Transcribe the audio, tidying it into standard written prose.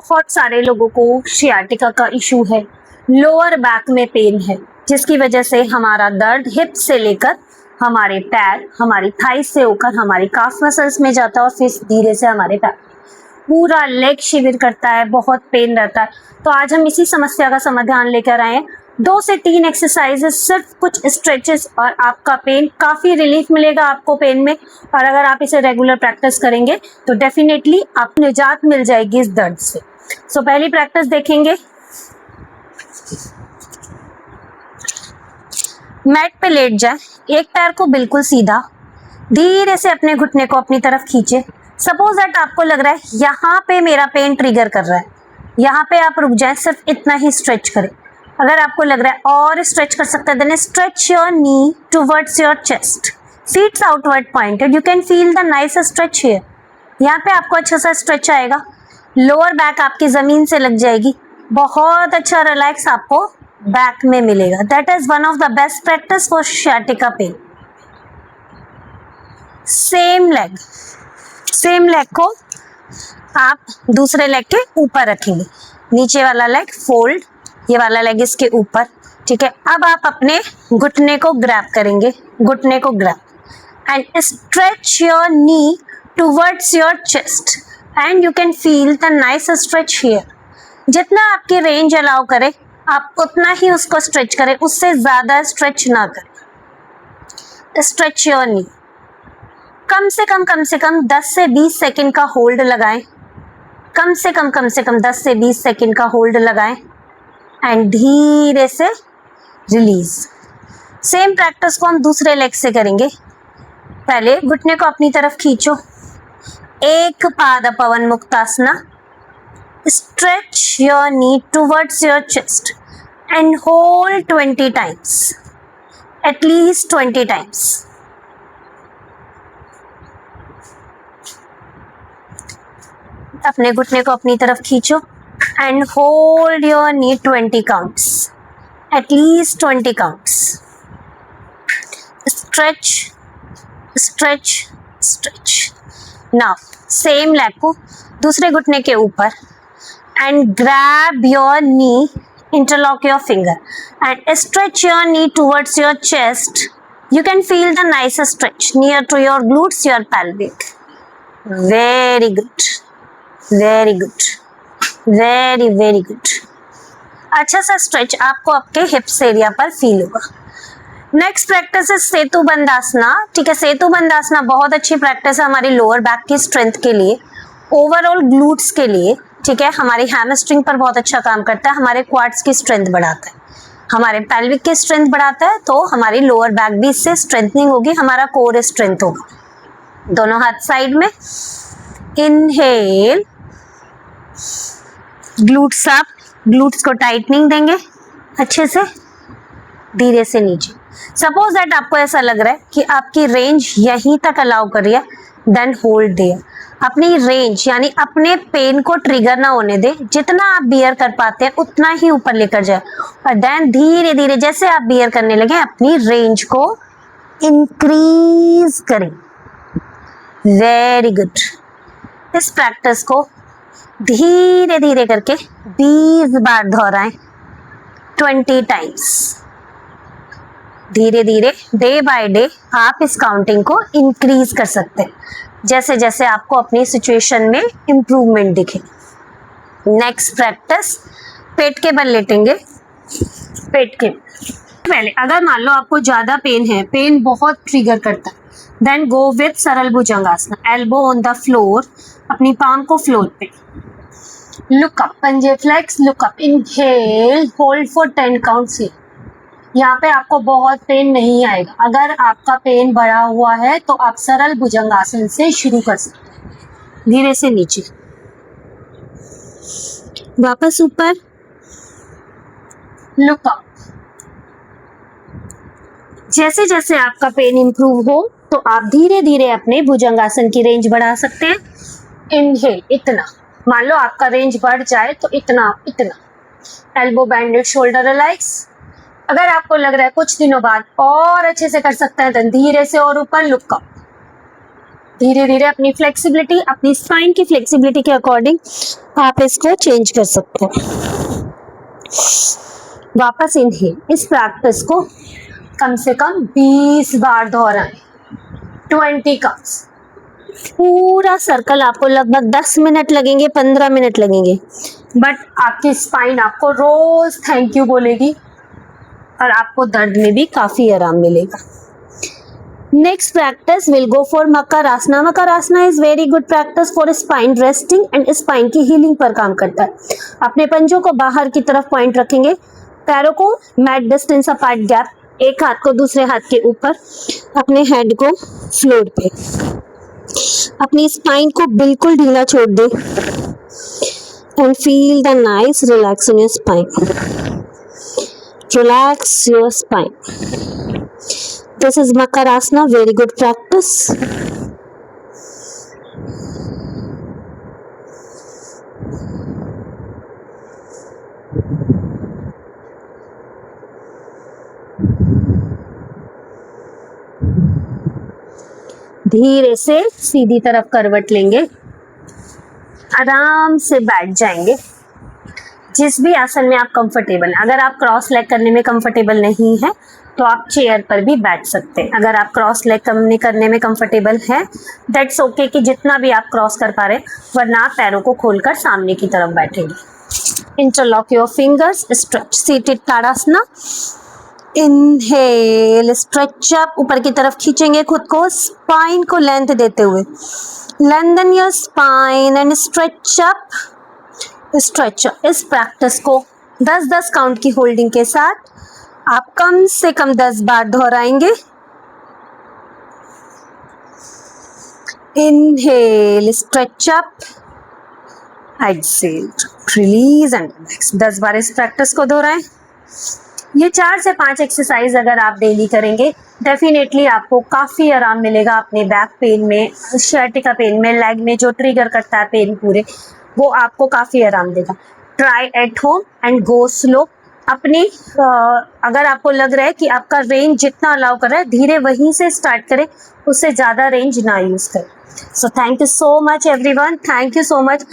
बहुत सारे लोगों को सियाटिका का इशू है, लोअर बैक में पेन है, जिसकी वजह से हमारा दर्द हिप से लेकर हमारे पैर, हमारी थाइस से होकर हमारी काफ मसल्स में जाता है और फिर धीरे से हमारे पैर, पूरा लेग शिविर करता है, बहुत पेन रहता है। तो आज हम इसी समस्या का समाधान लेकर आए हैं। 2 से 3 एक्सरसाइजेस, सिर्फ कुछ स्ट्रेचेस और आपका पेन काफ़ी रिलीफ मिलेगा आपको पेन में। और अगर आप इसे रेगुलर प्रैक्टिस करेंगे तो डेफिनेटली आपको निजात मिल जाएगी इस दर्द से। सो पहली प्रैक्टिस देखेंगे। मैट पे लेट जाए, एक पैर को बिल्कुल सीधा, धीरे से अपने घुटने को अपनी तरफ खींचे। सपोज दैट आपको लग रहा है यहाँ पे मेरा पेन ट्रिगर कर रहा है, यहाँ पे आप रुक जाए, सिर्फ इतना ही स्ट्रेच करें। अगर आपको लग रहा है और स्ट्रेच कर सकते हैं, then stretch your knee towards your chest, feets outward pointed, you can feel the nice stretch here. यहाँ पे आपको अच्छा सा स्ट्रेच आएगा, लोअर बैक आपकी जमीन से लग जाएगी, बहुत अच्छा रिलैक्स आपको बैक में मिलेगा। That is one of the best practice for sciatica pain. Same leg को आप दूसरे लेग के ऊपर रखेंगे, नीचे वाला लेग फोल्ड, ये वाला लेग इसके ऊपर, ठीक है। अब आप अपने घुटने को ग्रैब करेंगे, घुटने को grab and stretch your knee towards your chest and you can feel the nice stretch here. जितना आपकी रेंज अलाउ करे आप उतना ही उसको स्ट्रेच करें, उससे ज्यादा स्ट्रेच ना करें। स्ट्रेच योर नी, कम से कम 10 से 20 सेकंड का होल्ड लगाएं, कम से कम 10 से 20 सेकंड का होल्ड लगाएं एंड धीरे से रिलीज। सेम प्रैक्टिस को हम दूसरे लेग से करेंगे। पहले घुटने को अपनी तरफ खींचो, एक पाद pawanmuktasana, stretch your knee towards your chest and hold 20 times, at least 20 times. अपने घुटने को अपनी तरफ खींचो and hold your knee 20 counts, at least 20 counts. Stretch stretch stretch. Now same leg को दूसरे घुटने के ऊपर and grab your knee, interlock your finger and stretch your knee towards your chest. You can feel the nice stretch near to your glutes, your pelvic. Very good, very good, very good. अच्छा सा stretch आपको आपके हिप्स area पर feel होगा। Next practice है सेतु बंदासना, ठीक है। सेतु बंदासना बहुत अच्छी प्रैक्टिस है हमारी लोअर बैक की स्ट्रेंथ के लिए, ओवरऑल ग्लूट्स के लिए, ठीक है। हमारी हैमस्ट्रिंग पर बहुत अच्छा काम करता है, हमारे क्वाड्स की स्ट्रेंथ बढ़ाता है, हमारे पेल्विक की स्ट्रेंथ बढ़ाता है, तो हमारी लोअर बैक भी इससे स्ट्रेंथनिंग होगी, हमारा कोर स्ट्रेंथ होगा। दोनों हाथ साइड में, इनहेल, ग्लूट्स अप, ग्लूट्स को टाइटनिंग देंगे अच्छे से, धीरे से नीचे। सपोज दैट आपको ऐसा लग रहा है कि आपकी रेंज यहीं तक अलाउ कर रही है, देन होल्ड देयर। अपनी रेंज यानी अपने पेन को ट्रिगर ना होने दे, जितना आप बियर कर पाते हैं उतना ही ऊपर लेकर जाए और देन धीरे धीरे जैसे आप बियर करने लगे अपनी रेंज को इंक्रीज करें। Very good. इस प्रैक्टिस को धीरे धीरे करके 20 बार दोहराएं, 20 टाइम्स। धीरे धीरे डे बाय डे आप इस काउंटिंग को इंक्रीज कर सकते हैं जैसे जैसे आपको अपनी सिचुएशन में इम्प्रूवमेंट दिखे। नेक्स्ट प्रैक्टिस, पेट के बल लेटेंगे। पेट के पहले अगर मान लो आपको ज्यादा पेन है, पेन बहुत ट्रिगर करता है, then go with Saral Bhujangasana. Elbow on the floor, अपनी पाम को फ्लोर पे, लुक अप, पंजे flex, look up, inhale, hold for 10 counts here. यहाँ पे आपको बहुत पेन नहीं आएगा। अगर आपका पेन बढ़ा हुआ है तो आप सरल भुजंगासन से शुरू कर सकते हैं। धीरे से नीचे, वापस ऊपर, लुक अप। जैसे जैसे आपका पेन इंप्रूव हो तो आप धीरे धीरे अपने भुजंगासन की रेंज बढ़ा सकते हैं। इनहेल, इतना, मान लो आपका रेंज बढ़ जाए तो इतना इतना। Elbow bended, shoulder relax. अगर आपको लग रहा है कुछ दिनों बाद और अच्छे से कर सकते हैं तो धीरे से और ऊपर, लुक अप। धीरे धीरे अपनी फ्लेक्सिबिलिटी, अपनी स्पाइन की फ्लेक्सिबिलिटी के अकॉर्डिंग आप इसको चेंज कर सकते हैं। वापस इनहेल। इस प्रैक्टिस को कम से कम 20 बार दोहराएं, 20 काउंट्स। पूरा सर्कल आपको लगभग 10 मिनट लगेंगे, 15 मिनट लगेंगे, बट आपकी स्पाइन आपको रोज थैंक यू बोलेगी और आपको दर्द में भी काफी आराम मिलेगा। Next practice will go for Makarasana. Makarasana is very good practice for spine resting and spine की हीलिंग पर काम करता है। अपने पंजों को बाहर की तरफ पॉइंट रखेंगे, पैरों को मैट डिस्टेंस अपार्ट गैप, एक हाथ को दूसरे हाथ के ऊपर, अपने हेड को फ्लोर पे, अपनी स्पाइन को बिल्कुल ढीला छोड़ दे and feel the nice relax in your spine. Relax your spine. This is Makarasana, very good practice. धीरे से सीधी तरफ करवट लेंगे, आराम से बैठ जाएंगे जिस भी आसन में आप कंफर्टेबल हैं। अगर आप क्रॉस लेग करने में कंफर्टेबल नहीं है तो आप चेयर पर भी बैठ सकते हैं। अगर आप क्रॉस लेग करने में कंफर्टेबल हैं दैट्स ओके कि जितना भी आप क्रॉस कर पा रहे हैं, वरना आप पैरों को खोलकर सामने की तरफ बैठेंगे। Interlock your fingers, stretch, seated tadasana. Inhale, stretch up, ऊपर की तरफ खींचेंगे खुद को, स्पाइन को लेंथ देते हुए। Lengthen your spine and stretch up, stretch up. इस प्रैक्टिस को 10-10 काउंट की होल्डिंग के साथ आप कम से कम 10 बार दोहराएंगे। Inhale, stretch up, exhale, release and relax. 10 बार इस प्रैक्टिस को दोहराएं। ये 4 से 5 एक्सरसाइज अगर आप डेली करेंगे डेफिनेटली आपको काफ़ी आराम मिलेगा अपने बैक पेन में, sciatica पेन में, लेग में जो ट्रिगर करता है पेन पूरे, वो आपको काफ़ी आराम देगा। Try at home and go slow. अपनी अगर आपको लग रहा है कि आपका रेंज जितना अलाउ कर रहा है, धीरे वहीं से स्टार्ट करें, उससे ज़्यादा रेंज ना यूज़ करें। So thank you so much everyone, thank you so much.